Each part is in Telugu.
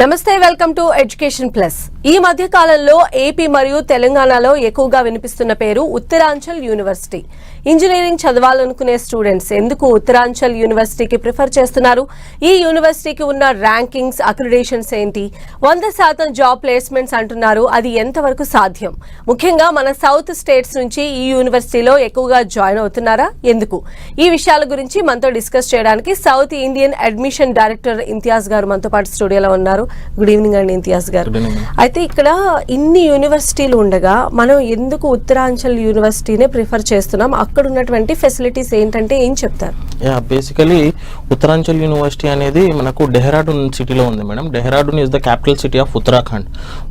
నమస్తే, వెల్కమ్ టు ఎడ్యుకేషన్ ప్లస్. ఈ మధ్య కాలంలో ఏపీ మరియు తెలంగాణలో ఎక్కువగా వినిపిస్తున్న పేరు ఉత్తరాంచల్ యూనివర్సిటీ. ఇంజనీరింగ్ చదవాలనుకునే స్టూడెంట్స్ ఎందుకు ఉత్తరాంచల్ యూనివర్సిటీకి ప్రిఫర్ చేస్తున్నారు? ఈ యూనివర్సిటీకి ఉన్న ర్యాంకింగ్స్, అక్రిడేషన్స్ ఏంటి? 100% జాబ్ ప్లేస్మెంట్స్ అంటున్నారు. అది ఎంతవరకు సాధ్యం? ముఖ్యంగా మన సౌత్ స్టేట్స్ నుంచి ఈ యూనివర్సిటీలో ఎక్కువగా జాయిన్ అవుతున్నారా? ఎందుకు? ఈ విషయాల గురించి మనతో డిస్కస్ చేయడానికి south Indian admission director Imtiaz గారు మనతో పాటు స్టూడియోలో ఉన్నారు. గుడ్ ఈవినింగ్ అండి ఇంతియాజ్ గారు. అయితే ఇక్కడ ఇన్ని యూనివర్సిటీలు ఉండగా మనం ఎందుకు ఉత్తరాంచల్ యూనివర్సిటీనే ప్రిఫర్ చేస్తున్నాం? అక్కడ ఉన్నటువంటి ఫెసిలిటీస్ ఏంటంటే ఏం చెప్తారు? బేసికలీ ఉత్తరాంచల్ యూనివర్సిటీ అనేది మనకు డెహ్రాడూన్ సిటీలో ఉంది madam. Dehradun is the capital city of Uttarakhand.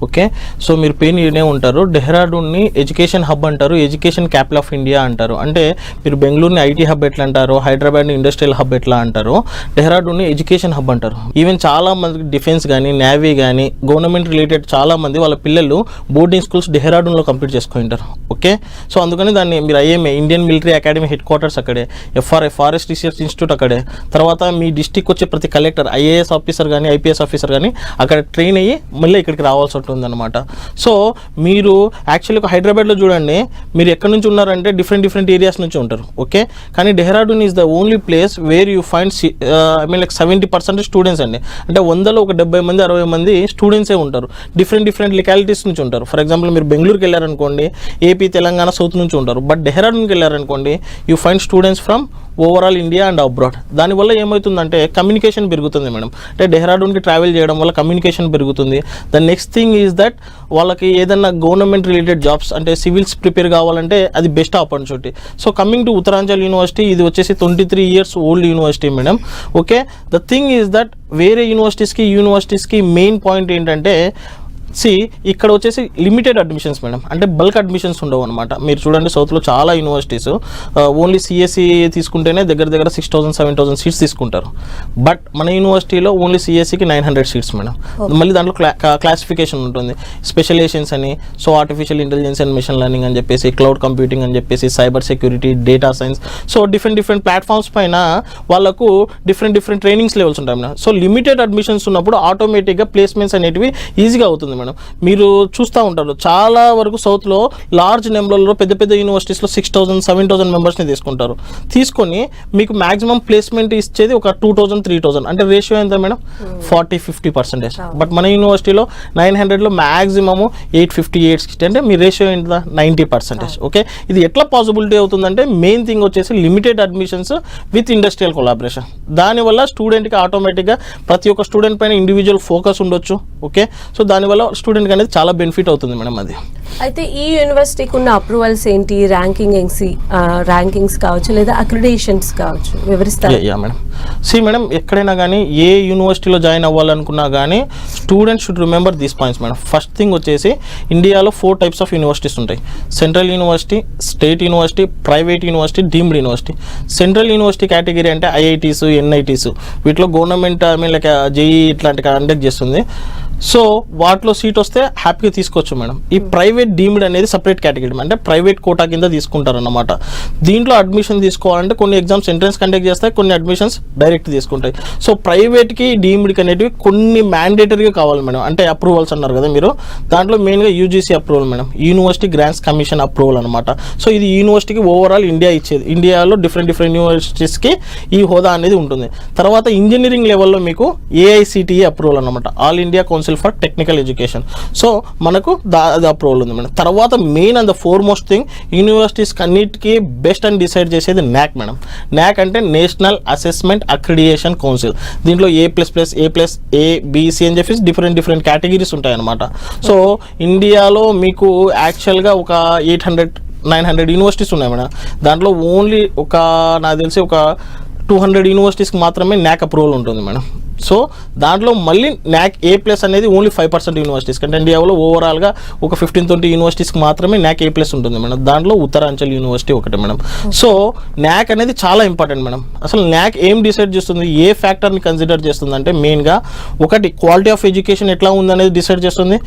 Okay, so మీరు పేరు వినే ఉంటారు. డెహ్రాడూన్ని ఎడ్యుకేషన్ హబ్ అంటారు, ఎడ్యుకేషన్ క్యాపిటల్ ఆఫ్ ఇండియా అంటారు. అంటే మీరు బెంగళూరుని ఐటీ హబ్ ఎట్లా అంటారు, హైదరాబాద్ని ఇండస్ట్రియల్ హబ్ ఎట్లా అంటారు, డెహ్రాడూన్ని ఎడ్యుకేషన్ హబ్ అంటారు. ఈవెన్ చాలా మంది డిఫెన్స్ కానీ, నేవీ కానీ, గవర్నమెంట్ రిలేటెడ్ చాలా మంది వాళ్ళ పిల్లలు బోర్డింగ్ స్కూల్స్ డెహ్రాడూన్లో కంప్లీట్ చేసుకుంటారు. ఓకే, సో అందుకని దాన్ని మీరు IMA Indian military academy head quarters అక్కడే, ఎఫ్ఆర్ఐ ఫారెస్ట్ రీసెర్చ్ ఇన్స్టిట్యూట్ అక్కడే, తర్వాత మీ డిస్టిక్ వచ్చే ప్రతి కలెక్టర్, ఐఏఎస్ ఆఫీసర్ కానీ, ఐపీఎస్ ఆఫీసర్ కానీ అక్కడ ట్రైన్ అయ్యి మళ్ళీ ఇక్కడికి రావాల్సి ఉంటుంది అనమాట. సో మీరు యాక్చువల్లీ హైదరాబాద్లో చూడండి, మీరు ఎక్కడి నుంచి ఉన్నారంటే డిఫరెంట్ ఏరియాస్ నుంచి ఉంటారు. ఓకే, కానీ Dehradun is the only place where you find like 70% students అండి. అంటే 100లో ఒక 70 మంది 60 మంది స్టూడెంట్సే ఉంటారు. డిఫరెంట్ లొకాలిటీస్ నుంచి ఉంటారు. ఫర్ ఎగ్జాంపుల్ మీరు బెంగళూరుకి వెళ్ళారనుకోండి, ఏపీ తెలంగాణ సౌత్ నుంచి ఉంటారు. బట్ డెహ్రాడూన్కి వెళ్ళారనుకోండి, you find students from overall India and abroad. దానివల్ల ఏమవుతుందంటే కమ్యూనికేషన్ పెరుగుతుంది మేడం. అంటే డెహ్రాడూన్కి ట్రావెల్ చేయడం వల్ల కమ్యూనికేషన్ పెరుగుతుంది. The next thing is that వాళ్ళకి ఏదైనా గవర్నమెంట్ రిలేటెడ్ జాబ్స్ అంటే సివిల్స్ ప్రిపేర్ కావాలంటే అది best opportunity. So coming to Uttaranchal university, ఇది వచ్చేసి 23 years old university madam. Okay, the thing is that వేరే యూనివర్సిటీస్కి మెయిన్ పాయింట్ ఏంటంటే ఇక్కడ వచ్చేసి లిమిటెడ్ అడ్మిషన్స్ మేడం. అంటే బల్క్ అడ్మిషన్స్ ఉండవు అనమాట. మీరు చూడండి సౌత్లో చాలా యూనివర్సిటీస్ ఓన్లీ సిఎస్సి తీసుకుంటేనే దగ్గర 6,000-7,000 సీట్స్ తీసుకుంటారు. బట్ మన యూనివర్సిటీలో ఓన్లీ సిఎస్సికి 900 సీట్స్ మేడం. మళ్ళీ దాంట్లో క్లాసిఫికేషన్ ఉంటుంది, స్పెషలైజేషన్స్ అని, so artificial intelligence and machine learning అని చెప్పేసి, క్లౌడ్ కంప్యూటింగ్ అని చెప్పేసి, cyber security, data science, so different platforms పైన వాళ్ళకు డిఫరెంట్ ట్రైనింగ్స్ లెవెల్స్ ఉంటాయి మేడం. సో లిమిటెడ్ అడ్మిషన్స్ ఉన్నప్పుడు ఆటోమేటిక్గా ప్లేస్మెంట్స్ అనేటివి ఈజీగా అవుతుంది మేడం. మీరు చూస్తూ ఉంటారు చాలా వరకు సౌత్లో లార్జ్ నెంబర్లో పెద్ద యూనివర్సిటీస్లో 6,000-7,000 మెంబర్స్ని తీసుకొని మీకు మాక్సిమం ప్లేస్మెంట్ ఇచ్చేది ఒక 2,000-3,000. అంటే రేషియో ఎంత మేడం? 40-50%. బట్ మన యూనివర్సిటీలో 900లో మ్యాక్సిమము 850-860. అంటే మీ రేషియో ఎంత? 90%. ఓకే, ఇది ఎట్లా పాసిబిలిటీ అవుతుందంటే మెయిన్ థింగ్ వచ్చేసి limited admissions with industrial collaboration. దానివల్ల స్టూడెంట్కి ఆటోమేటిక్గా ప్రతి ఒక్క స్టూడెంట్ పైన ఇండివిజువల్ ఫోకస్ ఉండొచ్చు. ఓకే, సో దానివల్ల స్టూడెంట్కి అనేది చాలా బెనిఫిట్ అవుతుంది మేడం. అది అయితే ఈ యూనివర్సిటీకి ఉన్న అప్రూవల్స్ ఏంటి? ర్యాంకింగ్స్ కావచ్చు లేదా అక్రిడేషన్స్ కావచ్చు, వివరిస్తారు? మేడం, మేడం ఎక్కడైనా కానీ ఏ యూనివర్సిటీలో జాయిన్ అవ్వాలనుకున్నా కానీ students should remember these points madam. First thing వచ్చేసి ఇండియాలో 4 types ఆఫ్ యూనివర్సిటీస్ ఉంటాయి: central university, state university, private university, deemed university. Central university category అంటే ఐఐటీస్, ఎన్ఐటీస్, వీటిలో గవర్నమెంట్ లైక్ జేఈ ఇట్లాంటి కండక్ట్ చేస్తుంది. సో వాటిలో సీట్ వస్తే హ్యాపీగా తీసుకోవచ్చు మేడం. ఈ ప్రైవేట్ డీమ్డ్ అనేది సపరేట్ కేటగిరీ, అంటే ప్రైవేట్ కోటా కింద తీసుకుంటారు అన్నమాట. దీంట్లో అడ్మిషన్ తీసుకోవాలంటే కొన్ని ఎగ్జామ్స్ ఎంట్రన్స్ కండక్ట్ చేస్తాయి, కొన్ని అడ్మిషన్స్ డైరెక్ట్ తీసుకుంటాయి. సో ప్రైవేట్కి డీమ్డ్కి అనేటివి కొన్ని మ్యాండేటరీగా కావాలి మేడం. అంటే అప్రూవల్స్ అన్నారు కదా మీరు, దాంట్లో మెయిన్గా UGC approval madam, university grants commission approval అనమాట. సో ఇది యూనివర్సిటీకి ఓవరాల్ ఇండియా ఇచ్చేది. ఇండియాలో డిఫరెంట్ యూనివర్సిటీస్కి ఈ హోదా అనేది ఉంటుంది. తర్వాత ఇంజనీరింగ్ లెవెల్లో మీకు ఏఐసిటిఈ అప్రూవల్ అనమాట, all India council for technical education. So మనకు అది అప్రూవల్ ఉంది మేడం. తర్వాత main and the foremost thing, universities అన్నిటికీ బెస్ట్ అని డిసైడ్ చేసేది నాక్ మేడం. నాక్ అంటే నేషనల్ అసెస్మెంట్ అక్రిడియేషన్ కౌన్సిల్. దీంట్లో A++, A, B, C అని చెప్పేసి డిఫరెంట్ కేటగిరీస్ ఉంటాయి అన్నమాట. సో ఇండియాలో మీకు యాక్చువల్గా ఒక 800-900 యూనివర్సిటీస్ ఉన్నాయి మేడం. దాంట్లో ఓన్లీ నాకు తెలిసి ఒక 200 యూనివర్సిటీస్కి మాత్రమే నాక్ అప్రూవల్ ఉంటుంది మేడం. సో దాంట్లో మళ్ళీ నాక్ A+ అనేది ఓన్లీ 5% యూనివర్సిటీస్ కంటే ఇండియాలో ఓవరాల్గా ఒక 15-20 యూనివర్సిటీస్కి మాత్రమే నాక్ A+ ఉంటుంది మేడం. దాంట్లో ఉత్తరాంచల్ యూనివర్సిటీ ఒకటి మేడం. సో నాక్ అనేది చాలా ఇంపార్టెంట్ మేడం. అసలు నాక్ ఏం డిసైడ్ చేస్తుంది, ఏ ఫ్యాక్టర్ని కన్సిడర్ చేస్తుంది అంటే మెయిన్గా ఒకటి క్వాలిటీ ఆఫ్ ఎడ్యుకేషన్ ఎట్లా ఉందనేది డిసైడ్ చేస్తుంది.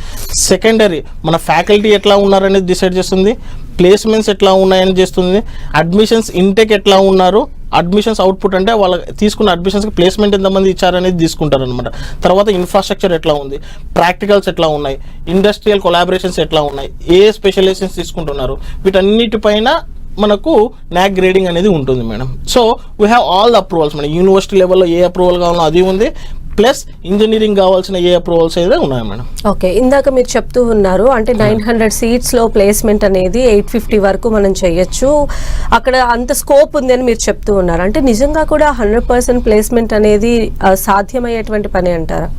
సెకండరీ మన ఫ్యాకల్టీ ఎట్లా ఉన్నారనేది డిసైడ్ చేస్తుంది. ప్లేస్మెంట్స్ ఎట్లా ఉన్నాయని చేస్తుంది. అడ్మిషన్స్ ఇంటేక్ ఎట్లా ఉన్నారు, అడ్మిషన్స్ అవుట్పుట్ అంటే వాళ్ళ తీసుకున్న అడ్మిషన్స్కి ప్లేస్మెంట్ ఎంతమంది ఇచ్చారనేది తీసుకుంటారు అనమాట. తర్వాత ఇన్ఫ్రాస్ట్రక్చర్ ఎట్లా ఉంది, ప్రాక్టికల్స్ ఎట్లా ఉన్నాయి, ఇండస్ట్రియల్ కొలాబరేషన్స్ ఎట్లా ఉన్నాయి, ఏ స్పెషలైజేషన్స్ తీసుకుంటున్నారు, వీటన్నిటిపైన మనకు నాక్ గ్రేడింగ్ అనేది ఉంటుంది madam. So we have all the approvals madam. University లెవెల్లో ఏ అప్రూవల్ కావాలో అది ఉంది, ప్లస్ ఇంజనీరింగ్ కావాల్సిన ఏ అప్రూవల్స్ అయితే ఉన్నాయి మేడం. ఓకే, ఇందాక మీరు చెప్తూ ఉన్నారు అంటే 900 సీట్స్లో ప్లేస్మెంట్ అనేది 850 వరకు మనం చేయొచ్చు, అక్కడ అంత స్కోప్ ఉందని మీరు చెప్తూ ఉన్నారు. అంటే నిజంగా కూడా 100% ప్లేస్మెంట్ అనేది సాధ్యమయ్యేటువంటి పని అంటారా?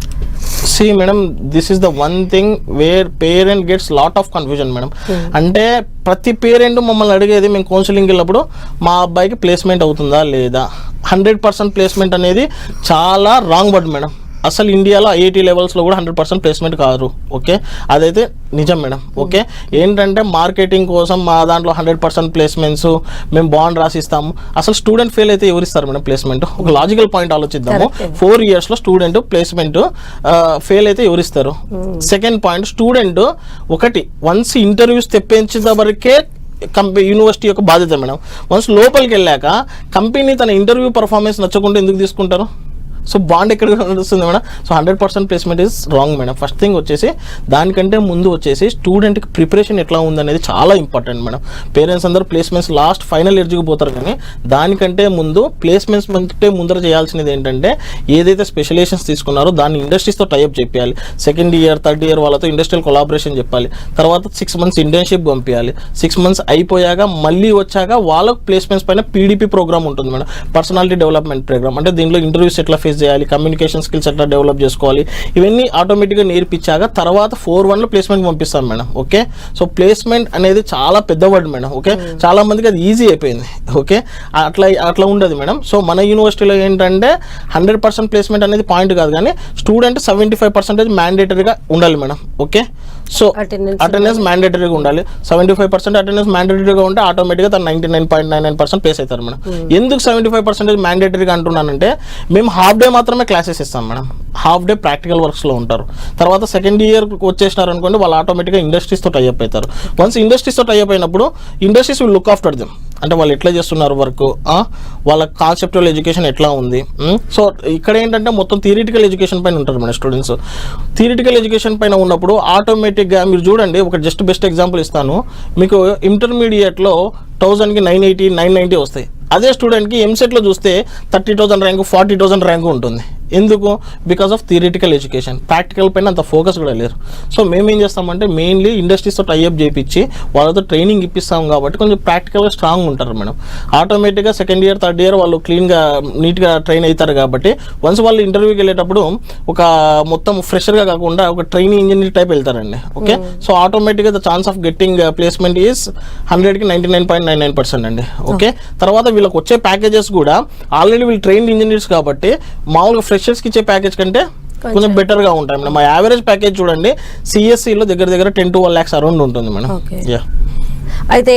See madam, this is the one thing where parent gets lot of confusion madam. అంటే ప్రతి పేరెంట్ మమ్మల్ని అడిగేది, మేము కౌన్సిలింగ్కి వెళ్ళినప్పుడు మా అబ్బాయికి ప్లేస్మెంట్ అవుతుందా లేదా. 100% ప్లేస్మెంట్ అనేది చాలా రాంగ్ వర్డ్ మేడం. అసలు ఇండియాలో ఐఐటీ లెవెల్స్లో కూడా 100% ప్లేస్మెంట్ కాదు. ఓకే, అదైతే నిజం మేడం. ఓకే, ఏంటంటే మార్కెటింగ్ కోసం మా దాంట్లో 100% ప్లేస్మెంట్స్ మేము బాండ్ రాసిస్తాము. అసలు స్టూడెంట్ ఫెయిల్ అయితే ఎవరిస్తారు మేడం ప్లేస్మెంట్? ఒక లాజికల్ పాయింట్ ఆలోచిద్దాము. 4 ఇయర్స్లో స్టూడెంట్ ప్లేస్మెంట్ ఫెయిల్ అయితే ఎవరిస్తారు? సెకండ్ పాయింట్, స్టూడెంట్ ఒకటి వన్స్ ఇంటర్వ్యూస్ తెప్పించిన వరకే యూనివర్సిటీ యొక్క బాధ్యత మేడం. వన్స్ లోపలికి వెళ్ళాక కంపెనీ తన ఇంటర్వ్యూ పర్ఫార్మెన్స్ నచ్చకుండా ఎందుకు తీసుకుంటారు? సో బాండ్ ఎక్కడ వస్తుంది madam? So 100% placement is wrong madam. First thing వచ్చేసి దానికంటే ముందు వచ్చేసి స్టూడెంట్కి ప్రిపరేషన్ ఎట్లా ఉందనేది చాలా ఇంపార్టెంట్ మేడం. పేరెంట్స్ అందరూ ప్లేస్మెంట్స్ లాస్ట్ ఫైనల్ ఇయర్కి పోతారు, కానీ దానికంటే ముందు ప్లేస్మెంట్స్ కంటే ముందర చేయాల్సినది ఏంటంటే ఏదైతే స్పెషలైజేషన్స్ తీసుకున్నారో దాన్ని ఇండస్ట్రీస్తో టైఅప్ చేయాలి. సెకండ్ ఇయర్ థర్డ్ ఇయర్ వాళ్ళతో ఇండస్ట్రియల్ కొలాబరేషన్ చెప్పాలి. తర్వాత 6 months ఇంటర్న్షిప్ పంపించాలి. 6 months అయిపోయాక మళ్ళీ వచ్చాక వాళ్ళకు ప్లేస్మెంట్స్ పైన పీడీపీ ప్రోగ్రామ్ ఉంటుంది మేడం, పర్సనాలిటీ డెవలప్మెంట్ ప్రోగ్రామ్. అంటే దీనిలో ఇంటర్వ్యూస్ ఎట్లా ఫేస్ చేయాలి, కమ్యూనికేషన్ స్కిల్స్ ఎట్లా డెవలప్ చేసుకోవాలి, ఇవన్నీ ఆటోమేటిక్గా నేర్పించాక తర్వాత 4-1లో ప్లేస్మెంట్ పంపిస్తాం మేడం. ఓకే, సో ప్లేస్మెంట్ అనేది చాలా పెద్ద వర్డ్ మేడం. ఓకే, చాలా మందికి అది ఈజీ అయిపోయింది. ఓకే, అట్లా ఉండదు మేడం. సో మన యూనివర్సిటీలో ఏంటంటే 100% ప్లేస్మెంట్ అనేది పాయింట్ కాదు, కానీ స్టూడెంట్ 75% మ్యాండేటరీగా ఉండాలి మేడం. ఓకే, సో అటెండెన్స్ మ్యాండేటరీగా ఉండాలి. 75% అటెండెన్స్ మ్యాండేటరీగా ఉంటే ఆటోమేటిక్గా తను 99.99% ప్లేస్ అవుతారు మేడం. ఎందుకు 75% మ్యాండేటరీగా అంటున్నానంటే, మేము హాఫ్ డే మాత్రమే క్లాసెస్ ఇస్తాం మేడం, హాఫ్ డే ప్రాక్టికల్ వర్క్స్లో ఉంటారు. తర్వాత సెకండ్ ఇయర్ వచ్చేసినారు అనుకోండి, వాళ్ళు ఆటోమేటిక్గా ఇండస్ట్రీస్తో టైఅప్ అవుతారు. వన్స్ ఇండస్ట్రీస్తో టైఅప్ అయినప్పుడు industries will look after them. అంటే వాళ్ళు ఎట్లా చేస్తున్నారు వర్క్, వాళ్ళ కాన్సెప్చువల్ ఎడ్యుకేషన్ ఎట్లా ఉంది. సో ఇక్కడ ఏంటంటే మొత్తం థియరిటికల్ ఎడ్యుకేషన్ పైన ఉంటారు మన స్టూడెంట్స్. థియరిటికల్ ఎడ్యుకేషన్ పైన ఉన్నప్పుడు ఆటోమేటిక్గా మీరు చూడండి, ఒక జస్ట్ బెస్ట్ ఎగ్జాంపుల్ ఇస్తాను మీకు. ఇంటర్మీడియట్లో 1000కి 980, 990 వస్తాయి. అదే స్టూడెంట్కి ఎంసెట్లో చూస్తే 30,000 ర్యాంకు, 40,000 ర్యాంకు ఉంటుంది. ఎందుకు? Because of theoretical education. Practical పైన అంత ఫోకస్ కూడా లేరు. సో మేము ఏం చేస్తామంటే మెయిన్లీ ఇండస్ట్రీస్తో టైఅప్ చేయించి వాళ్ళతో ట్రైనింగ్ ఇప్పిస్తాం కాబట్టి కొంచెం ప్రాక్టికల్గా స్ట్రాంగ్ ఉంటారు మేడం. ఆటోమేటిక్గా సెకండ్ ఇయర్ థర్డ్ ఇయర్ వాళ్ళు క్లీన్గా నీట్గా ట్రైన్ అవుతారు కాబట్టి వన్స్ వాళ్ళు ఇంటర్వ్యూకి వెళ్ళేటప్పుడు ఒక మొత్తం ఫ్రెషర్గా కాకుండా ఒక ట్రైనింగ్ ఇంజనీర్ టైప్ వెళ్తారండి. ఓకే, సో ఆటోమేటిక్గా the chance of getting placement is 100కి 99.99% అండి. ఓకే, తర్వాత వీళ్ళకి వచ్చే ప్యాకేజెస్ కూడా ఆల్రెడీ వీళ్ళు ట్రైన్డ్ ఇంజనీర్స్ కాబట్టి మామూలుగా ఫ్రెషర్స్కి ఇచ్చే ప్యాకేజ్ కంటే కొంచెం బెటర్గా ఉంటాయి మేడం. మా యావరేజ్ ప్యాకేజ్ చూడండి సిఎస్సిలో దగ్గర 10 to 1 lakhs అరౌండ్ ఉంటుంది మేడం. అయితే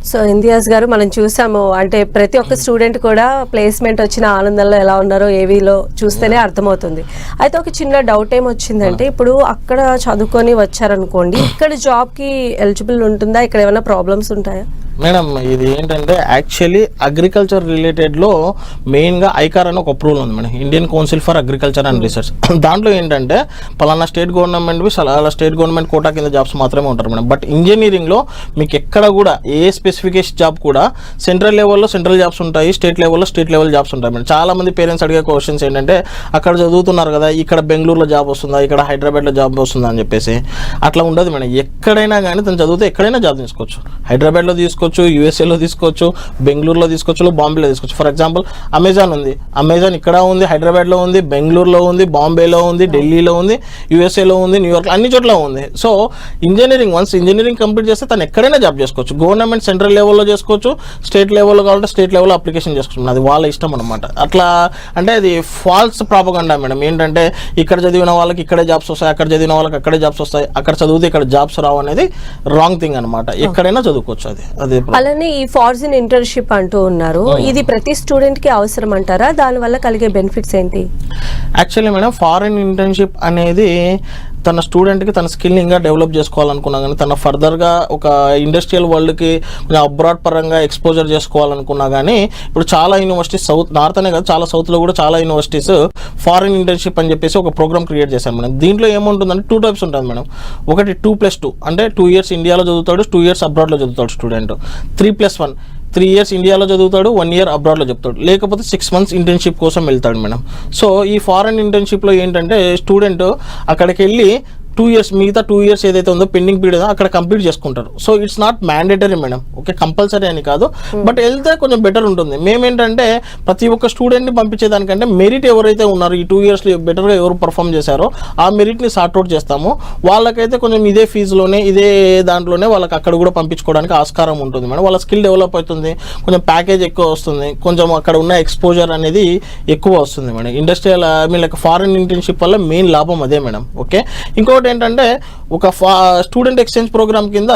సో ఇంతియాజ్ గారు మనం చూసాము, అంటే ప్రతి ఒక్క స్టూడెంట్ కూడా ప్లేస్మెంట్ వచ్చిన ఆనందంలో ఎలా ఉన్నారో ఏవీలో చూస్తేనే అర్థమవుతుంది. అయితే ఒక చిన్న డౌట్ ఏమొచ్చిందంటే, ఇప్పుడు అక్కడ చదువుకొని వచ్చారనుకోండి, ఇక్కడ జాబ్ కి ఎలిజిబుల్ ఉంటుందా? ఇక్కడ ఏమైనా ప్రాబ్లమ్స్ ఉంటాయా? మేడం ఇది ఏంటంటే యాక్చువల్లీ అగ్రికల్చర్ రిలేటెడ్లో మెయిన్గా ఐకార్ అని ఒక అప్రూవల్ ఉంది madam, Indian council for agriculture and research. దాంట్లో ఏంటంటే పలానా స్టేట్ గవర్నమెంట్వి అలా స్టేట్ గవర్నమెంట్ కోటా కింద జాబ్స్ మాత్రమే ఉంటారు మేడం. బట్ ఇంజనీరింగ్లో మీకు ఎక్కడ కూడా ఏ స్పెసిఫికేషన్ జాబ్ కూడా సెంట్రల్ లెవెల్లో సెంట్రల్ జాబ్స్ ఉంటాయి, స్టేట్ లెవెల్లో స్టేట్ లెవెల్ జాబ్స్ ఉంటాయి మేడం. చాలా మంది పేరెంట్స్ అడిగే క్వశ్చన్స్ ఏంటంటే, అక్కడ చదువుతున్నారు కదా, ఇక్కడ బెంగళూరులో జాబ్ వస్తుందా, ఇక్కడ హైదరాబాద్లో జాబ్ వస్తుందా అని చెప్పేసి. అట్లా ఉండదు మేడం. ఎక్కడైనా కానీ తను చదివితే ఎక్కడైనా జాబ్ తీసుకోవచ్చు. హైదరాబాద్లో తీసుకోవచ్చు, యూఎస్ఏలో తీసుకోవచ్చు, బెంగళూరులో తీసుకోవచ్చు, బాంబేలో తీసుకోవచ్చు. ఫర్ ఎగ్జాంపుల్ అమెజాన్ ఉంది, అమెజాన్ ఇక్కడ ఉంది, హైదరాబాద్లో ఉంది, బెంగళూరులో ఉంది, బాంబేలో ఉంది, ఢిల్లీలో ఉంది, యూఎస్ఏలో ఉంది, న్యూయార్క్, అన్ని చోట్ల ఉంది. సో వన్స్ ఇంజనీరింగ్ కంప్లీట్ చేస్తే తను ఎక్కడైనా జాబ్ చేసుకోవచ్చు. గవర్నమెంట్ సెంట్రల్ లెవెల్లో చేసుకోవచ్చు, స్టేట్ లెవెల్లో కావాలంటే స్టేట్ లెవెల్లో అప్లికేషన్ చేసుకోవచ్చు. అది వాళ్ళ ఇష్టం అనమాట. అట్లా అంటే అది ఫాల్స్ ప్రాపగండా మేడం. ఏంటంటే ఇక్కడ చదివిన వాళ్ళకి ఇక్కడే జాబ్స్ వస్తాయి, అక్కడ చదివిన వాళ్ళకి అక్కడే జాబ్స్ వస్తాయి, అక్కడ చదివితే ఇక్కడ జాబ్స్ రావు అనేది రాంగ్ థింగ్ అనమాట. ఎక్కడైనా చదువుకోవచ్చు. అది అలానే ఈ ఫారిన్ ఇంటర్న్షిప్ అంటూ ఉన్నారు, ఇది ప్రతి స్టూడెంట్ కి అవసరం అంటారా? దాని వల్ల కలిగే బెనిఫిట్స్ ఏంటి? యాక్చువల్లీ మేడం ఫారిన్ ఇంటర్న్షిప్ అనేది తన స్టూడెంట్కి తన స్కిల్ని ఇంకా డెవలప్ చేసుకోవాలనుకున్నా కానీ, తన ఫర్దర్గా ఒక ఇండస్ట్రియల్ వరల్డ్కి కొంచెం అబ్రాడ్ పరంగా ఎక్స్పోజర్ చేసుకోవాలనుకున్నా కానీ, ఇప్పుడు చాలా యూనివర్సిటీస్ నార్త్ అనే కాదు, చాలా సౌత్లో కూడా చాలా యూనివర్సిటీస్ ఫారిన్ ఇంటర్న్షిప్ అని చెప్పేసి ఒక ప్రోగ్రామ్ క్రియేట్ చేశారు మేడం. దీంట్లో ఏముంటుందంటే 2 టైప్స్ ఉంటుంది మేడం. ఒకటి 2+2 అంటే 2 years ఇండియాలో చదువుతాడు, 2 years అబ్రాడ్లో చదువుతాడు స్టూడెంట్. 3+1 3 years ఇండియాలో చదువుతాడు, 1 year అబ్రాడ్లో చెప్తాడు, లేకపోతే 6 months ఇంటర్న్షిప్ కోసం వెళ్తాడు మేడం. సో ఈ ఫారెన్ ఇంటర్న్షిప్లో ఏంటంటే స్టూడెంట్ అక్కడికి వెళ్ళి 2 years మిగతా 2 years ఏదైతే ఉందో పెండింగ్ పీరియడ్ అక్కడ కంప్లీట్ చేసుకుంటారు. So it's not mandatory madam. Okay, compulsory అని కాదు, బట్ వెళ్తే కొంచెం బెటర్ ఉంటుంది. మేమేంటంటే ప్రతి ఒక్క స్టూడెంట్ని పంపించేదానికంటే మెరిట్ ఎవరైతే ఉన్నారో ఈ 2 years బెటర్గా ఎవరు పర్ఫామ్ చేశారో ఆ మెరిట్ని సార్ట్అవుట్ చేస్తాము. వాళ్ళకైతే కొంచెం ఇదే ఫీజులోనే ఇదే దాంట్లోనే వాళ్ళకి అక్కడ కూడా పంపించుకోవడానికి ఆస్కారం ఉంటుంది మేడం. వాళ్ళ స్కిల్ డెవలప్ అవుతుంది, కొంచెం ప్యాకేజ్ ఎక్కువ వస్తుంది, కొంచెం అక్కడ ఉన్న ఎక్స్పోజర్ అనేది ఎక్కువ వస్తుంది madam. Industrial like foreign internship వల్ల మెయిన్ లాభం అదే మేడం. ఓకే, ఇంకొకటి ఏంటంటే ఒక స్టూడెంట్ ఎక్స్చేంజ్ ప్రోగ్రామ్ కింద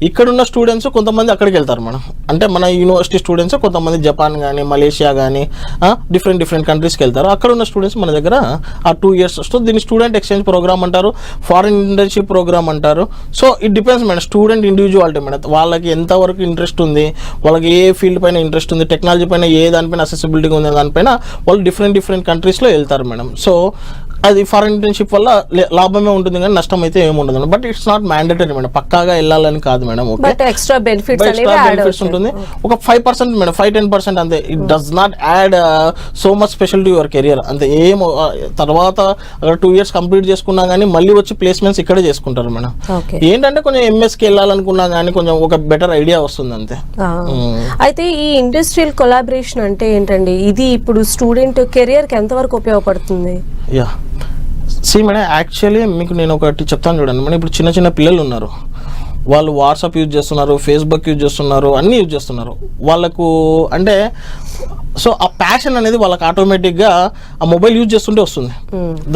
ఇక్కడున్న స్టూడెంట్స్ కొంతమంది అక్కడికి వెళ్తారు మేడం. అంటే మన యూనివర్సిటీ స్టూడెంట్స్ కొంతమంది జపాన్ కానీ మలేషియా కానీ డిఫరెంట్ కంట్రీస్కి వెళ్తారు. అక్కడ ఉన్న స్టూడెంట్స్ మన దగ్గర ఆ 2 years వస్తుంది. దీన్ని స్టూడెంట్ ఎక్స్చేంజ్ ప్రోగ్రామ్ అంటారు, ఫారిన్ ఇంటర్న్షిప్ ప్రోగ్రామ్ అంటారు. So it depends madam, student individuality madam. వాళ్ళకి ఎంతవరకు ఇంట్రెస్ట్ ఉంది, వాళ్ళకి ఏ ఫీల్డ్ పైన ఇంట్రెస్ట్ ఉంది, టెక్నాలజీ పైన ఏ దానిపైన అసెసిబిలిటీ ఉంది దానిపైన వాళ్ళు డిఫరెంట్ కంట్రీస్లో వెళ్తారు మేడం. సో అది ఫారెన్ ఇంటర్న్షిప్ వల్ల లాభమే ఉంటుంది కానీ నష్టం అయితే ఏముండదు. But it's not mandatory madam, పక్కాగా వెళ్ళాలని కాదు మేడం. ఓకే, ఎక్స్ట్రా బెనిఫిట్స్ ఉంటుంది. ఒక 5% మేడం, 5-10% అంతే. It does not add so much special to your career అంతే. ఏం తర్వాత అక్కడ 2 years కంప్లీట్ చేసుకున్నా కానీ మళ్ళీ వచ్చి ప్లేస్మెంట్స్ ఇక్కడే చేసుకుంటారు మేడం. ఏంటంటే కొంచెం ఎంఎస్కి వెళ్ళాలనుకున్నా కానీ కొంచెం ఒక బెటర్ ఐడియా వస్తుంది అంతే. అయితే ఈ ఇండస్ట్రియల్ కొలాబరేషన్ అంటే ఏంటండి? ఇది ఇప్పుడు స్టూడెంట్ కెరియర్కి ఎంతవరకు ఉపయోగపడుతుంది? యా మేడం, యాక్చువల్లీ మీకు నేను ఒకటి చెప్తాను చూడండి మేడం. ఇప్పుడు చిన్న పిల్లలు ఉన్నారు, వాళ్ళు వాట్సాప్ యూజ్ చేస్తున్నారు, ఫేస్బుక్ యూజ్ చేస్తున్నారు, అన్నీ యూజ్ చేస్తున్నారు. వాళ్ళకు అంటే సో ఆ ప్యాషన్ అనేది వాళ్ళకి ఆటోమేటిక్గా ఆ మొబైల్ యూజ్ చేస్తుంటే వస్తుంది.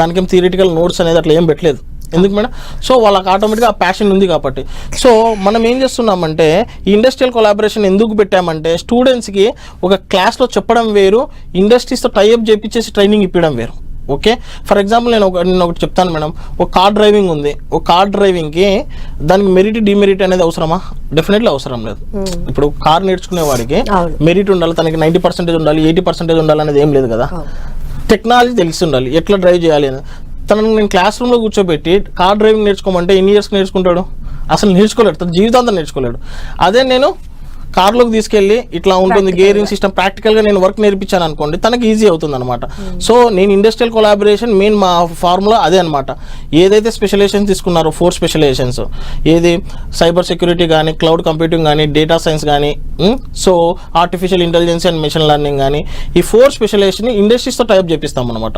దానికి ఏం థియరిటికల్ నోట్స్ అనేది అట్లా ఏం పెట్టలేదు. ఎందుకు మేడం? సో వాళ్ళకి ఆటోమేటిక్గా ఆ ప్యాషన్ ఉంది కాబట్టి. సో మనం ఏం చేస్తున్నామంటే ఈ ఇండస్ట్రియల్ కొలాబరేషన్ ఎందుకు పెట్టామంటే స్టూడెంట్స్కి ఒక క్లాస్లో చెప్పడం వేరు, ఇండస్ట్రీస్తో టైఅప్ చేయించేసి ట్రైనింగ్ ఇప్పడం వేరు. ఓకే, ఫర్ ఎగ్జాంపుల్ నేను ఒకటి చెప్తాను మేడం. ఒక కార్ డ్రైవింగ్ ఉంది, ఒక కార్ డ్రైవింగ్కి దానికి మెరిట్ డిమెరిట్ అనేది అవసరమా? డెఫినెట్లీ అవసరం లేదు. ఇప్పుడు కార్ నేర్చుకునే వాడికి మెరిట్ ఉండాలి, తనకి 90% ఉండాలి, 80% ఉండాలి అనేది ఏం లేదు కదా. టెక్నాలజీ తెలిసి ఉండాలి, ఎట్లా డ్రైవ్ చేయాలి అని. తనను నేను క్లాస్ రూమ్లో కూర్చోబెట్టి కార్ డ్రైవింగ్ నేర్చుకోమంటే ఎన్ని ఇయర్స్కి నేర్చుకుంటాడు? అసలు నేర్చుకోలేడు, తన జీవితాంతం నేర్చుకోలేడు. అదే నేను కార్లోకి తీసుకెళ్ళి ఇట్లా ఉంటుంది గేరింగ్ సిస్టమ్ ప్రాక్టికల్గా నేను వర్క్ నేర్పించాను అనుకోండి, తనకి ఈజీ అవుతుంది అనమాట. సో నేను ఇండస్ట్రియల్ కొలాబరేషన్ మెయిన్ మా ఫార్ములా అదే అనమాట. ఏదైతే స్పెషలైజేషన్స్ తీసుకున్నారో 4 స్పెషలైజేషన్స్, ఏది సైబర్ సెక్యూరిటీ కానీ, క్లౌడ్ కంప్యూటింగ్ కానీ, డేటా సైన్స్ కానీ, so artificial intelligence and machine learning కానీ, ఈ 4 స్పెషలైజేషన్ ఇండస్ట్రీస్తో టైప్ చేపిస్తాం అనమాట.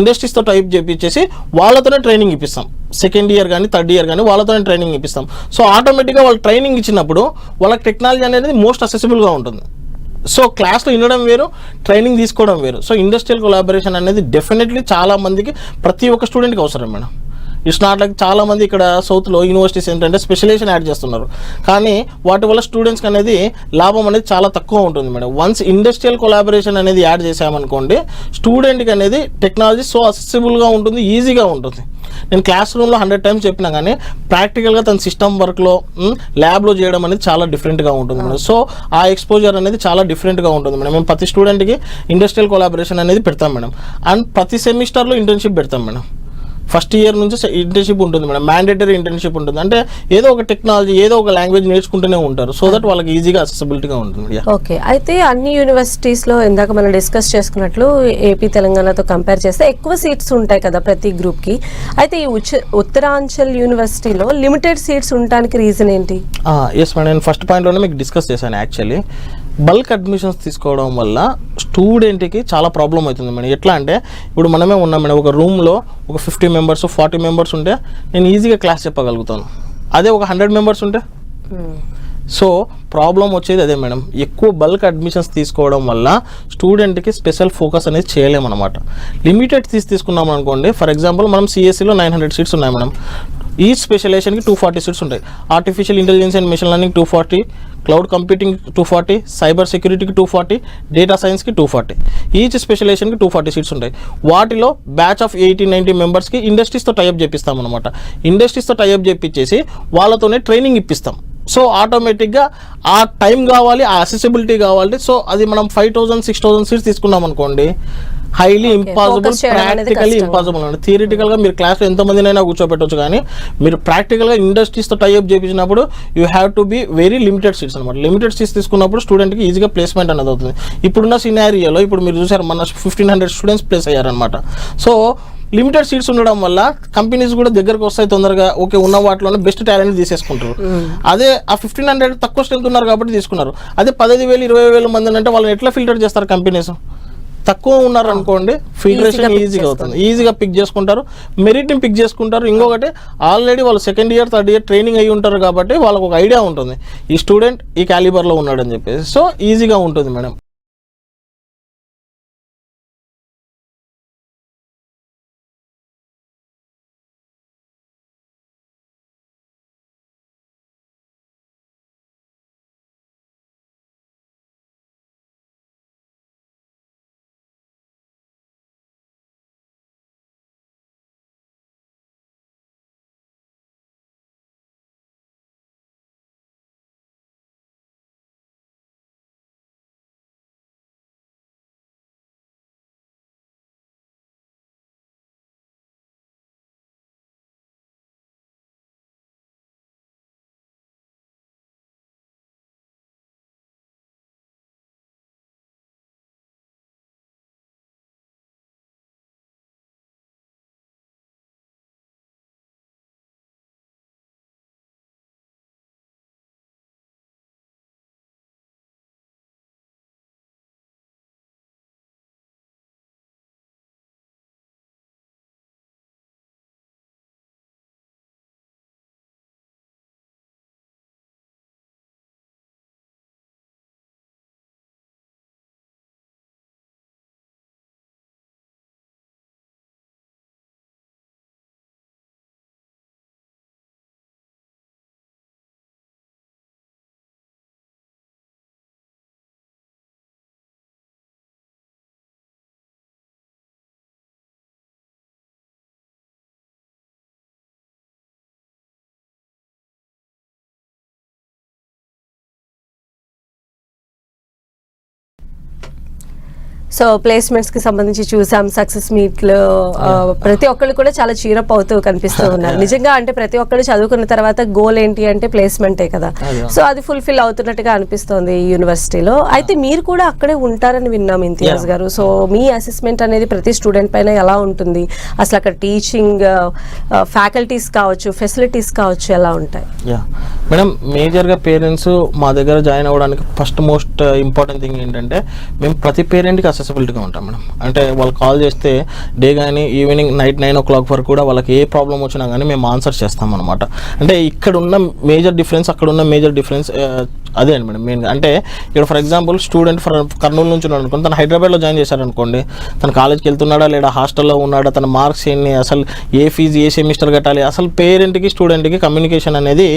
ఇండస్ట్రీస్తో టైప్ చేపించేసి వాళ్ళతోనే ట్రైనింగ్ ఇప్పిస్తాం. 2nd year కానీ 3rd year కానీ వాళ్ళతోనే ట్రైనింగ్ ఇప్పిస్తాం. సో ఆటోమేటిక్గా వాళ్ళు ట్రైనింగ్ ఇచ్చినప్పుడు వాళ్ళకి టెక్నాలజీ అనేది మోస్ట్ అసెసిబుల్గా ఉంటుంది. సో క్లాస్లో వినడం వేరు, ట్రైనింగ్ తీసుకోవడం వేరు. సో ఇండస్ట్రియల్ కొలాబరేషన్ అనేది డెఫినెట్లీ చాలా మందికి ప్రతి ఒక్క స్టూడెంట్కి అవసరం మేడం. ఇట్స్ నాట్ లైక్ చాలా మంది ఇక్కడ సౌత్లో యూనివర్సిటీస్ ఏంటంటే స్పెషలైజేషన్ యాడ్ చేస్తున్నారు, కానీ వాటి వల్ల స్టూడెంట్స్కి అనేది లాభం అనేది చాలా తక్కువ ఉంటుంది మేడం. వన్స్ ఇండస్ట్రియల్ కొలాబరేషన్ అనేది యాడ్ చేసామనుకోండి, స్టూడెంట్కి అనేది టెక్నాలజీ సో అసెసిబుల్గా ఉంటుంది, ఈజీగా ఉంటుంది. నేను క్లాస్ రూమ్లో 100 టైమ్స్ చెప్పినా కానీ ప్రాక్టికల్గా తన సిస్టమ్ వర్క్లో ల్యాబ్లో చేయడం అనేది చాలా డిఫరెంట్గా ఉంటుంది మేడం. సో ఆ ఎక్స్పోజర్ అనేది చాలా డిఫరెంట్గా ఉంటుంది మేడం. మేము ప్రతి స్టూడెంట్కి ఇండస్ట్రియల్ కొలాబరేషన్ అనేది పెడతాం మేడం. అండ్ ప్రతి సెమిస్టర్లో ఇంటర్న్షిప్ పెడతాం మేడం. ఫస్ట్ ఇయర్ నుంచి ఇంటర్న్షిప్ ఉంటుంది మేడం, మ్యాండేటరీ ఇంటర్న్షిప్ ఉంటుంది. అంటే ఏదో ఒక టెక్నాలజీ, ఏదో ఒక లాంగ్వేజ్ నేర్చుకుంటూనే ఉంటారు, సో దట్ వాళ్ళకి ఈజీగా అసెసిబిలిటీగా ఉంటుంది. ఓకే, అయితే అన్ని యూనివర్సిటీస్లో ఇందాక మనం డిస్కస్ చేసుకున్నట్లు ఏపీ తెలంగాణతో కంపేర్ చేస్తే ఎక్కువ సీట్స్ ఉంటాయి కదా ప్రతి గ్రూప్కి. అయితే ఈ ఉత్తరాంచల్ యూనివర్సిటీలో లిమిటెడ్ సీట్స్ ఉండడానికి రీజన్ ఏంటి? ఎస్ మేడం, నేను ఫస్ట్ పాయింట్లోనే మీకు డిస్కస్ చేశాను. యాక్చువల్లీ బల్క్ అడ్మిషన్స్ తీసుకోవడం వల్ల స్టూడెంట్కి చాలా ప్రాబ్లం అవుతుంది మేడం. ఎట్లా అంటే ఇప్పుడు మనమే ఉన్నాం మేడం, ఒక రూమ్లో ఒక 50 మెంబర్స్ 40 మెంబర్స్ ఉంటే నేను ఈజీగా క్లాస్ చెప్పగలుగుతాను. అదే ఒక 100 మెంబర్స్ ఉంటే సో ప్రాబ్లం వచ్చేది అదే మేడం. ఎక్కువ బల్క్ అడ్మిషన్స్ తీసుకోవడం వల్ల స్టూడెంట్కి స్పెషల్ ఫోకస్ అనేది చేయలేమన్నమాట. లిమిటెడ్ తీసుకున్నాం అనుకోండి, ఫర్ ఎగ్జాంపుల్ మనం సిఎస్సిలో 900 సీట్స్ ఉన్నాయి మేడం. ఈ స్పెషలైజేషన్కి 240 సీట్స్ ఉంటాయి. Artificial intelligence and machine learning 240, cloud computing 240, cyber సెక్యూరిటీకి 240, డేటా సైన్స్కి 240. ఈచ్ స్పెషలైజేషన్కి 240 సీట్స్ ఉంటాయి. వాటిలో బ్యాచ్ ఆఫ్ 80-90 మెంబర్స్కి ఇండస్ట్రీస్తో టైఅప్ చేపిస్తాం అనమాట. ఇండస్ట్రీస్తో టైఅప్ చేపించేసి వాళ్ళతోనే ట్రైనింగ్ ఇప్పిస్తాం. సో ఆటోమేటిక్గా ఆ టైం కావాలి, ఆ అసెసిబిలిటీ కావాలి. సో అది మనం 5,000-6,000 సీట్స్ తీసుకున్నాం అనుకోండి, హైలీ ఇంపాసిబుల్, ప్రాక్టికలీ ఇంపాసిబుల్ అండి. థియరిటికల్గా మీరు క్లాస్లో ఎంతమందినైనా కూర్చోబెట్టవచ్చు, కానీ మీరు ప్రాక్టికల్గా ఇండస్ట్రీస్తో టైఅప్ చేయించినప్పుడు you have to be very limited seats అనమాట. లిమిటెడ్ సీట్స్ తీసుకున్నప్పుడు స్టూడెంట్కి ఈజీగా ప్లేస్మెంట్ అనేది అవుతుంది. ఇప్పుడున్న సినారియోలో ఇప్పుడు మీరు చూసారు, మన 1,500 స్టూడెంట్స్ ప్లేస్ అయ్యారనమాట. సో లిమిటెడ్ సీట్స్ ఉండడం వల్ల కంపెనీస్ కూడా దగ్గరకు వస్తాయి తొందరగా. ఓకే, ఉన్న వాటిలోనే బెస్ట్ టాలెంట్ తీసేసుకుంటారు. అదే ఆ 1,500 తక్కువ స్ట్రెంత్ ఉన్నారు కాబట్టి తీసుకున్నారు. అదే 15,000-20,000 మంది అంటే వాళ్ళని ఎట్లా ఫిల్టర్ చేస్తారు కంపెనీస్? తక్కువ ఉన్నారు అనుకోండి, ఫిల్టరేషన్ ఈజీగా అవుతుంది, ఈజీగా పిక్ చేసుకుంటారు, మెరిట్ని పిక్ చేసుకుంటారు. ఇంకొకటి ఆల్రెడీ వాళ్ళు 2nd year 3rd year training అయ్యి ఉంటారు కాబట్టి వాళ్ళకు ఒక ఐడియా ఉంటుంది ఈ స్టూడెంట్ ఈ క్యాలిబర్లో ఉన్నాడని చెప్పేసి. సో ఈజీగా ఉంటుంది మేడం. సో ప్లేస్మెంట్స్ కి సంబంధించి చూసాం, సక్సెస్ మీట్లు ప్రతి ఒక్కళ్ళు కూడా చాలా చీరప్ అవుతూ కనిపిస్తూ ఉన్నారు. నిజంగా అంటే ప్రతి ఒక్కళ్ళు చదువుకున్న తర్వాత గోల్ ఏంటి అంటే ప్లేస్మెంటే కదా. సో అది ఫుల్ఫిల్ అవుతున్నట్టుగా అనిపిస్తోంది ఈ యూనివర్సిటీలో. అయితే మీరు కూడా అక్కడే ఉంటారని విన్నాం ఇంతియాజ్ గారు. సో మీ అసెస్మెంట్ అనేది ప్రతి స్టూడెంట్ పైన ఎలా ఉంటుంది? అసలు అక్కడ టీచింగ్ ఫ్యాకల్టీస్ కావచ్చు, ఫెసిలిటీస్ కావచ్చు, ఎలా ఉంటాయి? మేడం, మేజర్గా పేరెంట్స్ మా దగ్గర జాయిన్ అవ్వడానికి ఫస్ట్ మోస్ట్ ఇంపార్టెంట్ థింగ్ ఏంటంటే మేము ప్రతి పేరెంట్కి అసెసిబిలిటీగా ఉంటాం మేడం. అంటే వాళ్ళు కాల్ చేస్తే డే కానీ ఈవినింగ్ నైట్ 9 o'clock వరకు కూడా వాళ్ళకి ఏ ప్రాబ్లం వచ్చినా కానీ మేము ఆన్సర్ చేస్తాం అనమాట. అంటే ఇక్కడ ఉన్న మేజర్ డిఫరెన్స్, అక్కడ ఉన్న మేజర్ డిఫరెన్స్ అదే అండి మేడం మెయిన్గా. అంటే ఇక్కడ ఫర్ ఎగ్జాంపుల్ స్టూడెంట్ కర్నూలు నుంచి ఉన్నాడు అనుకోండి, తను హైదరాబాద్లో జాయిన్ చేశారనుకోండి, తన కాలేజ్కి వెళ్తున్నాడా లేదా హాస్టల్లో ఉన్నాడా, తన మార్క్స్ ఏంటి, అసలు ఏ ఫీజు ఏ సెమిస్టర్ కట్టాలి, అసలు పేరెంట్కి స్టూడెంట్కి కమ్యూనికేషన్ అనేది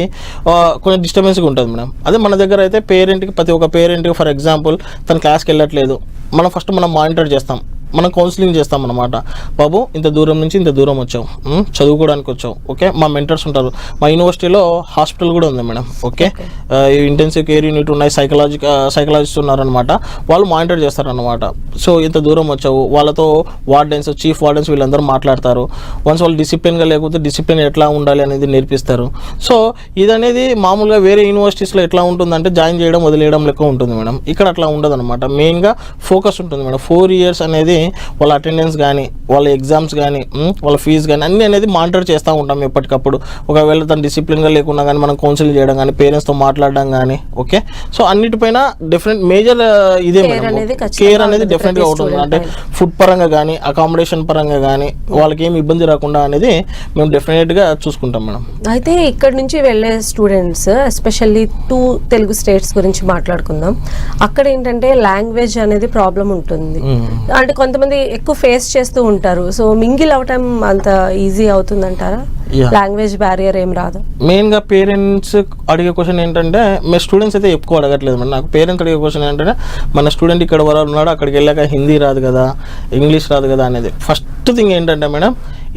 కొంచెం డిస్టర్బెన్స్గా ఉంటుంది మేడం. అదే మన దగ్గర అయితే పేరెంట్కి ప్రతి ఒక్క పేరెంట్కి ఫర్ ఎగ్జాంపుల్ తన క్లాస్కి వెళ్ళట్లేదు, మనం మానిటర్ చేస్తాం, మనం కౌన్సిలింగ్ చేస్తాం అన్నమాట. బాబు ఇంత దూరం నుంచి ఇంత దూరం వచ్చావు, చదువుకోవడానికి వచ్చావు, ఓకే. మా మెంటర్స్ ఉంటారు, మా యూనివర్సిటీలో హాస్పిటల్ కూడా ఉంది madam, okay. Intensive care unit ఉన్నాయి, సైకలాజిస్ట్ ఉన్నారనమాట, వాళ్ళు మానిటర్ చేస్తారనమాట. సో ఇంత దూరం వచ్చావు, వాళ్ళతో వార్డెన్స్, చీఫ్ వార్డెన్స్ వీళ్ళందరూ మాట్లాడతారు. వన్స్ వాళ్ళు డిసిప్లిన్గా లేకపోతే డిసిప్లిన్ ఎట్లా ఉండాలి అనేది నేర్పిస్తారు. సో ఇదనేది మామూలుగా వేరే యూనివర్సిటీస్లో ఎట్లా ఉంటుందంటే జాయిన్ చేయడం వదిలేయడం లెక్క ఉంటుంది మేడం. ఇక్కడ అట్లా ఉండదు అనమాట. మెయిన్గా ఫోకస్ ఉంటుంది మేడం. 4 years అనేది వాళ్ళ అటెండెన్స్ కానీ, వాళ్ళ ఎగ్జామ్స్ కానీ, వాళ్ళ ఫీజు కానీ అన్నీ అనేది మానిటర్ చేస్తూ ఉంటాం ఎప్పటికప్పుడు. ఒకవేళ తను డిసిప్లిన్గా లేకున్నా కానీ మనం కౌన్సిల్ చేయడం కానీ, పేరెంట్స్తో మాట్లాడడం కానీ, ఓకే. సో అన్నిటిపైన డిఫరెంట్ మేజర్ ఇదే కేర్ అనేది డెఫినెట్గా ఉంటుంది. అంటే ఫుడ్ పరంగా కానీ, అకామిడేషన్ పరంగా కానీ వాళ్ళకి ఏమి ఇబ్బంది రాకుండా అనేది మేము డెఫినెట్గా చూసుకుంటాం మేడం. అయితే ఇక్కడ నుంచి వెళ్ళే స్టూడెంట్స్ ఎస్పెషల్లీ 2 తెలుగు స్టేట్స్ గురించి మాట్లాడుకుందాం. అక్కడ ఏంటంటే లాంగ్వేజ్ అనేది ప్రాబ్లం ఉంటుంది. అంటే కొంతమంది ఎక్కువ ఫేస్ చేస్తూ ఉంటారు. సో మింగిల్ అవటం అంత ఈజీ అవుతుందంటారా? లాంగ్వేజ్ బ్యారియర్ ఏం రాదు. మెయిన్గా పేరెంట్స్ అడిగే క్వశ్చన్ ఏంటంటే, మీ స్టూడెంట్స్ అయితే ఎక్కువ అడగట్లేదు మేడం. నాకు పేరెంట్స్ అడిగే క్వశ్చన్ ఏంటంటే, మన స్టూడెంట్ ఇక్కడ వరకు ఉన్నాడు, అక్కడికి వెళ్ళాక హిందీ రాదు కదా, ఇంగ్లీష్ రాదు కదా అనేది. ఫస్ట్ థింగ్ ఏంటంటే మేడం,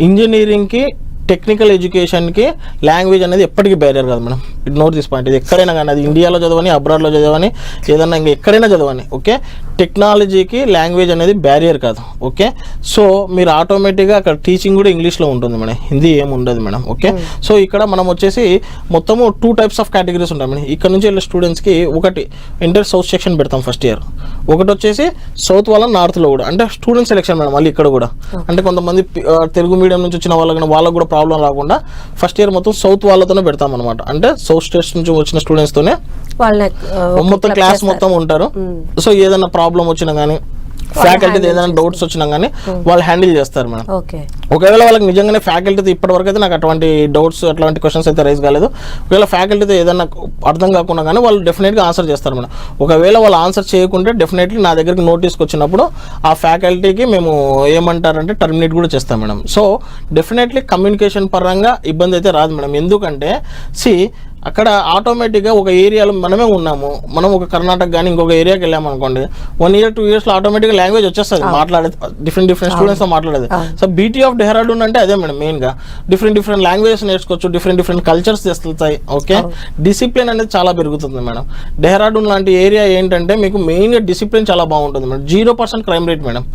ఇంజనీరింగ్కి టెక్నికల్ ఎడ్యుకేషన్కి లాంగ్వేజ్ అనేది ఎప్పటికీ బ్యారియర్ కాదు madam. It note this point. ఇది ఎక్కడైనా కానీ, అది ఇండియాలో చదవని, అబ్రాడ్లో చదవని, ఏదన్నా ఇంకా ఎక్కడైనా చదవని, ఓకే. టెక్నాలజీకి లాంగ్వేజ్ అనేది బ్యారియర్ కాదు, ఓకే. సో మీరు ఆటోమేటిక్గా అక్కడ టీచింగ్ కూడా ఇంగ్లీష్లో ఉంటుంది మేడం, హిందీ ఏమి ఉండదు మేడం, ఓకే. సో ఇక్కడ మనం వచ్చేసి మొత్తము 2 types ఆఫ్ కేటగిరీస్ ఉంటాయి మేడం. ఇక్కడ నుంచి వెళ్ళే స్టూడెంట్స్కి ఒకటి ఇంటర్ సౌత్ సెక్షన్ పెడతాం ఫస్ట్ ఇయర్, ఒకటి వచ్చేసి సౌత్ వాళ్ళ నార్త్లో కూడా. అంటే స్టూడెంట్ సెలెక్షన్ మేడం మళ్ళీ ఇక్కడ కూడా. అంటే కొంతమంది తెలుగు మీడియం నుంచి వచ్చిన వాళ్ళకు కూడా ప్రాబ్లం రాకుండా ఫస్ట్ ఇయర్ మొత్తం సౌత్ వాళ్ళతోనే పెడతాం అనమాట. అంటే సౌత్ స్టేట్స్ నుంచి వచ్చిన స్టూడెంట్స్తోనే మొత్తం క్లాస్ మొత్తం ఉంటారు. సో ఏదైనా ప్రాబ్లం వచ్చినా కానీ, ఫ్యాకల్టీ ఏదైనా డౌట్స్ వచ్చినా కానీ వాళ్ళు హ్యాండిల్ చేస్తారు మేడం. ఒకవేళ వాళ్ళకి నిజంగానే ఫ్యాకల్టీతో ఇప్పటివరకు అయితే నాకు అటువంటి డౌట్స్, అట్లాంటి క్వశ్చన్స్ అయితే రైజ్ కాలేదు. ఒకవేళ ఫ్యాకల్టీతో ఏదైనా అర్థం కాకుండా కానీ వాళ్ళు డెఫినెట్గా ఆన్సర్ చేస్తారు మేడం. ఒకవేళ వాళ్ళు ఆన్సర్ చేయకుంటే డెఫినెట్లీ నా దగ్గరికి నోటీస్కి వచ్చినప్పుడు ఆ ఫ్యాకల్టీకి మేము ఏమంటారంటే టర్మినేట్ కూడా చేస్తాం మేడం. సో డెఫినెట్లీ కమ్యూనికేషన్ పరంగా ఇబ్బంది అయితే రాదు మేడం. ఎందుకంటే అక్కడ ఆటోమేటిక్గా ఒక ఏరియాలో మనమే ఉన్నాము. మనం ఒక కర్ణాటక కానీ ఇంకొక ఏరియాకి వెళ్ళామనుకోండి, 1 year 2 yearsలో ఆటోమేటిక్గా లాంగ్వేజ్ వచ్చేస్తుంది, మాట్లాడేది డిఫరెంట్ స్టూడెంట్స్తో మాట్లాడేది. సో బీటీ ఆఫ్ డెహ్రాడూన్ అంటే అదే మేడం. మెయిన్గా డిఫరెంట్ లాంగ్వేజెస్ నేర్చుకోవచ్చు, డిఫరెంట్ కల్చర్స్ తెస్తాయి, ఓకే. డిసిప్లిన్ అనేది చాలా పెరుగుతుంది మేడం. డెహ్రాడూన్ లాంటి ఏరియా ఏంటంటే మీకు మెయిన్గా డిసిప్లిన్ చాలా బాగుంటుంది madam. 0% crime rate madam.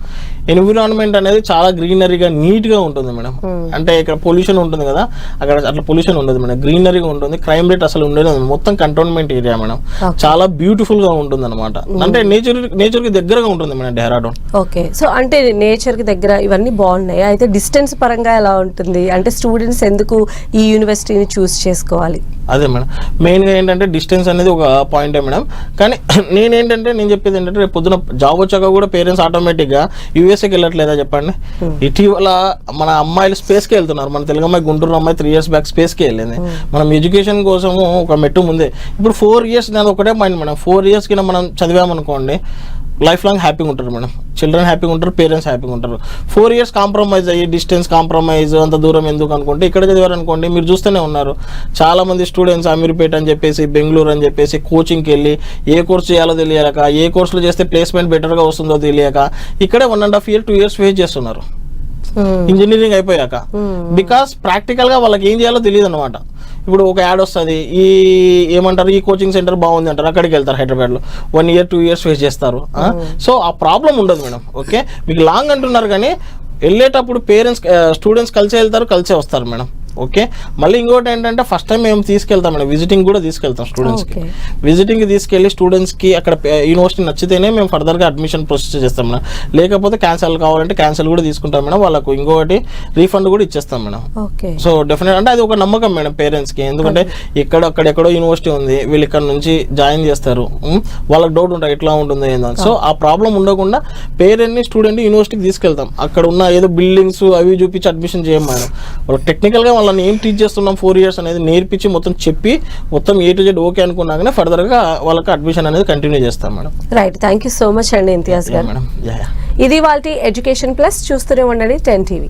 Environment అనేది చాలా గ్రీనరీగా నీట్గా ఉంటుంది మేడం. అంటే ఇక్కడ పొల్యూషన్ ఉంటుంది కదా, అక్కడ అట్లా పొల్యూషన్ ఉండదు మేడం, గ్రీనరీగా ఉంటుంది. క్రైమ్ రేట్ అసలు ఉండేది మొత్తం కంటోన్మెంట్ ఏరియా మేడం. చాలా బ్యూటిఫుల్ గా ఉంటుంది అనమాట. అంటే నేచర్ కి దగ్గరగా ఉంటుంది మేడం డెహ్రాడూన్. ఓకే. సో అంటే నేచర్ కి దగ్గర ఇవన్నీ బాగున్నాయి. అయితే డిస్టెన్స్ పరంగా ఎలా ఉంటుంది? అంటే స్టూడెంట్స్ ఎందుకు ఈ యూనివర్సిటీని చూస్ చేసుకోవాలి? అదే మేడం, మెయిన్గా ఏంటంటే డిస్టెన్స్ అనేది ఒక పాయింటే మేడం. కానీ నేను చెప్పేది ఏంటంటే, రేపు పొద్దున జాబ్ వచ్చాక కూడా పేరెంట్స్ ఆటోమేటిక్గా యూఎస్ఏకి వెళ్ళట్లేదా చెప్పండి. ఇటీవల మన అమ్మాయిలు స్పేస్కి వెళ్తున్నారు. మన తెలుగు అమ్మాయి, గుంటూరు అమ్మాయి 3 years బ్యాక్ స్పేస్కి వెళ్ళింది. మనం ఎడ్యుకేషన్ కోసము ఒక మెట్టు ముందే. ఇప్పుడు 4 years నేను ఒకటే పాయింట్ మేడం, 4 years కింద మనం చదివామనుకోండి, లైఫ్ లాంగ్ హ్యాపీగా ఉంటారు మేడం. చిల్డ్రన్ హ్యాపీగా ఉంటారు, పేరెంట్స్ హ్యాపీగా ఉంటారు. 4 years కాంప్రమైజ్ అయ్యి డిస్టెన్స్ కాంప్రమైజ్ అంత దూరం ఎందుకు అనుకుంటే, ఇక్కడ చదివారు అనుకోండి, మీరు చూస్తూనే ఉన్నారు చాలా మంది స్టూడెంట్స్ అమీర్పేట అని చెప్పేసి, బెంగళూరు అని చెప్పేసి కోచింగ్కి వెళ్ళి ఏ కోర్స్ చేయాలో తెలియక, ఏ కోర్సులో చేస్తే ప్లేస్మెంట్ బెటర్గా వస్తుందో తెలియక ఇక్కడే 1.5 year 2 years ఫేస్ చేస్తున్నారు ఇంజనీరింగ్ అయిపోయాక. బికాస్ ప్రాక్టికల్గా వాళ్ళకి ఏం చేయాలో తెలియదు అనమాట. ఇప్పుడు ఒక యాడ్ వస్తుంది, ఏమంటారు, ఈ కోచింగ్ సెంటర్ బాగుంది అంటారు, అక్కడికి వెళ్తారు. హైదరాబాద్లో 1 year 2 years ఫేస్ చేస్తారు. సో ఆ ప్రాబ్లం ఉండదు మేడం, ఓకే. మీకు లాంగ్ అంటున్నారు కానీ వెళ్ళేటప్పుడు స్టూడెంట్స్ కలిసే వెళ్తారు, కలిసే వస్తారు మేడం, ఓకే. మళ్ళీ ఇంకోటి ఏంటంటే, ఫస్ట్ టైం మేము తీసుకెళ్తాం మేడం, విజిటింగ్ కూడా తీసుకెళ్తాం స్టూడెంట్స్కి. విజిటింగ్కి తీసుకెళ్ళి స్టూడెంట్స్కి అక్కడ యూనివర్సిటీ నచ్చితేనే మేము ఫర్దర్గా అడ్మిషన్ ప్రొసీజర్ చేస్తాం మేడం. లేకపోతే క్యాన్సిల్ కావాలంటే క్యాన్సిల్ కూడా తీసుకుంటాం మేడం. వాళ్ళకు ఇంకొకటి రీఫండ్ కూడా ఇచ్చేస్తాం మేడం. సో డెఫినెట్ అంటే అది ఒక నమ్మకం మేడం పేరెంట్స్కి. ఎందుకంటే అక్కడెక్కడో యూనివర్సిటీ ఉంది, వీళ్ళు ఇక్కడ నుంచి జాయిన్ చేస్తారు, వాళ్ళకి డౌట్ ఉంటుంది ఎట్లా ఉంటుంది ఏందని. సో ఆ ప్రాబ్లం ఉండకుండా పేరెంట్ని స్టూడెంట్ని యూనివర్సిటీకి తీసుకెళ్తాం. అక్కడ ఉన్న ఏదో బిల్డింగ్స్ అవి చూపించి అడ్మిషన్ చేయం మేడం. వాళ్ళు టెక్నికల్గా వాళ్ళని ఏం టీచ్ చేస్తున్నాం 4 years అనేది నేర్పించి మొత్తం చెప్పి మొత్తం A to Z ఓకే అనుకున్నాకనే ఫర్దర్గా వాళ్ళకి అడ్మిషన్ అనేది కంటిన్యూ చేస్తాం madam. Right, thank you so much అండి ఇంతియాజ్ గారు. మేడం ఇది వాళ్ళ ఎడ్యుకేషన్ ప్లస్. చూస్తూనే ఉండండి 10 TV.